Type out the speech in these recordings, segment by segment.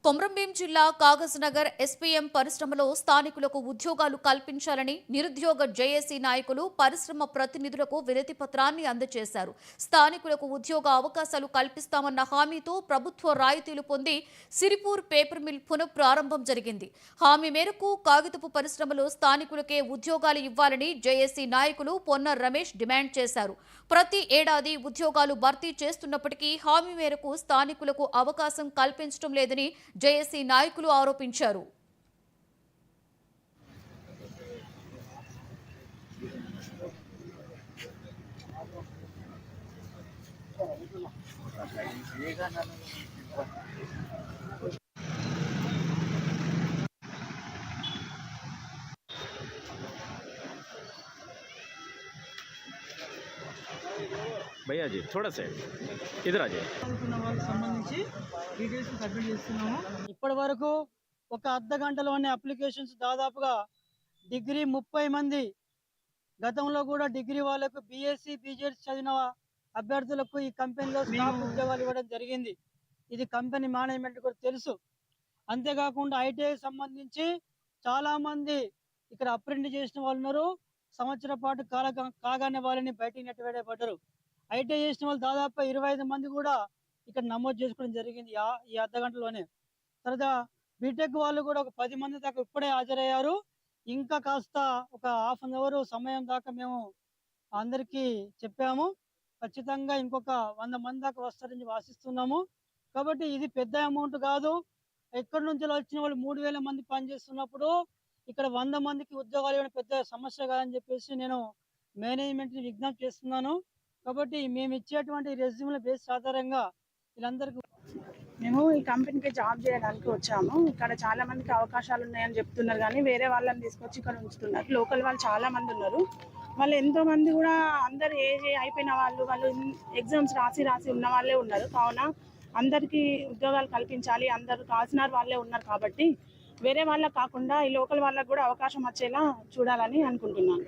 కొమరంభీం జిల్లా కాగజ్నగర్ ఎస్పీఎం పరిశ్రమలో స్థానికులకు ఉద్యోగాలు కల్పించాలని నిరుద్యోగ జేఏసీ నాయకులు పరిశ్రమ ప్రతినిధులకు వినతి పత్రాన్ని అందజేశారు. స్థానికులకు ఉద్యోగ అవకాశాలు కల్పిస్తామన్న హామీతో ప్రభుత్వ రాయితీలు పొంది సిరిపూర్ పేపర్ మిల్ పునఃప్రారంభం జరిగింది. హామీ మేరకు కాగితపు పరిశ్రమలో స్థానికులకే ఉద్యోగాలు ఇవ్వాలని జేఏసీ నాయకులు పొన్న రమేష్ డిమాండ్ చేశారు. ప్రతి ఏడాది ఉద్యోగాలు భర్తీ చేస్తున్నప్పటికీ హామీ మేరకు స్థానికులకు అవకాశం కల్పించడం లేదని జేఏసీ నాయకులు ఆరోపించారు. भैया जी थोड़ा सा इधर आ जाए. సంబంధించి డీటెయిల్స్ సబ్మిట్ చేస్తున్నాము. ఇప్పటి వరకు ఒక అర్ధ గంటలోనే అప్లికేషన్స్ దాదాపుగా డిగ్రీ 30 మంది, గతంలో కూడా డిగ్రీ వాళ్ళకు బీఎస్సీ బీజెడ్స్ చదివిన అభ్యర్థులకు ఈ కంపెనీలో స్టాఫ్ ఉద్యోగాలు ఇవ్వడం జరిగింది. ఇది కంపెనీ మేనేజ్మెంట్ కూడా తెలుసు. అంతేకాకుండా ఐటీఐ సంబంధించి చాలా మంది ఇక్కడ అప్రెంటిస్ చేసిన వాళ్ళు ఉన్నారు. సంవత్సరం పాటు కాగానే వాళ్ళని బయటికి నెట్టవేయబడ్డారు. ఐటీఐ చేసిన వాళ్ళు దాదాపు 25 మంది కూడా ఇక్కడ నమోదు చేసుకోవడం జరిగింది ఈ అర్ధ గంటలోనే. తర్వాత బీటెక్ వాళ్ళు కూడా ఒక 10 మంది దాకా ఇప్పుడే హాజరయ్యారు. ఇంకా కాస్త ఒక హాఫ్ అన్ అవర్ సమయం దాకా మేము అందరికీ చెప్పాము. ఖచ్చితంగా ఇంకొక 100 మంది దాకా వస్తారని ఆశిస్తున్నాము. కాబట్టి ఇది పెద్ద అమౌంట్ కాదు. ఎక్కడి నుంచి వచ్చిన వాళ్ళు 3000 మంది పనిచేస్తున్నప్పుడు ఇక్కడ 100 మందికి ఉద్యోగాలు ఇవ్వడం పెద్ద సమస్య కాదని చెప్పేసి నేను మేనేజ్మెంట్ని విజ్ఞప్తి చేస్తున్నాను. కాబట్టి మేము ఇచ్చేటువంటి రెజ్యూమ్ల బేస్ ఆధారంగా వీళ్ళందరికీ మేము ఈ కంపెనీకి జాబ్ చేయడానికి వచ్చాము. ఇక్కడ చాలా మందికి అవకాశాలు ఉన్నాయని చెప్తున్నారు, కానీ వేరే వాళ్ళని తీసుకొచ్చి ఇక్కడ ఉంచుతున్నారు. లోకల్ వాళ్ళు చాలా మంది ఉన్నారు. వాళ్ళు ఎంతో మంది కూడా అందరు ఏజ్ అయిపోయిన వాళ్ళు ఎగ్జామ్స్ రాసి ఉన్న వాళ్ళే ఉన్నారు. కావున అందరికీ ఉద్యోగాలు కల్పించాలి, అందరు కాసినారు వాళ్ళే ఉన్నారు. కాబట్టి వేరే వాళ్ళకి కాకుండా ఈ లోకల్ వాళ్ళకు కూడా అవకాశం వచ్చేలా చూడాలని అనుకుంటున్నాను.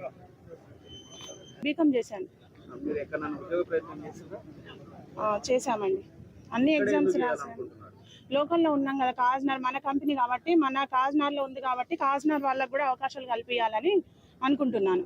బీకామ్ చేశాను. చేశామండి. అన్ని ఎగ్జామ్స్ రాశాను. లోకల్లో ఉన్నాం కదా, కాజ్నగర్ మన కంపెనీ కాబట్టి, మన కాజ్నగర్లో ఉంది కాబట్టి కాజ్నగర్ వాళ్ళకు కూడా అవకాశాలు కల్పించాలని అనుకుంటున్నాను.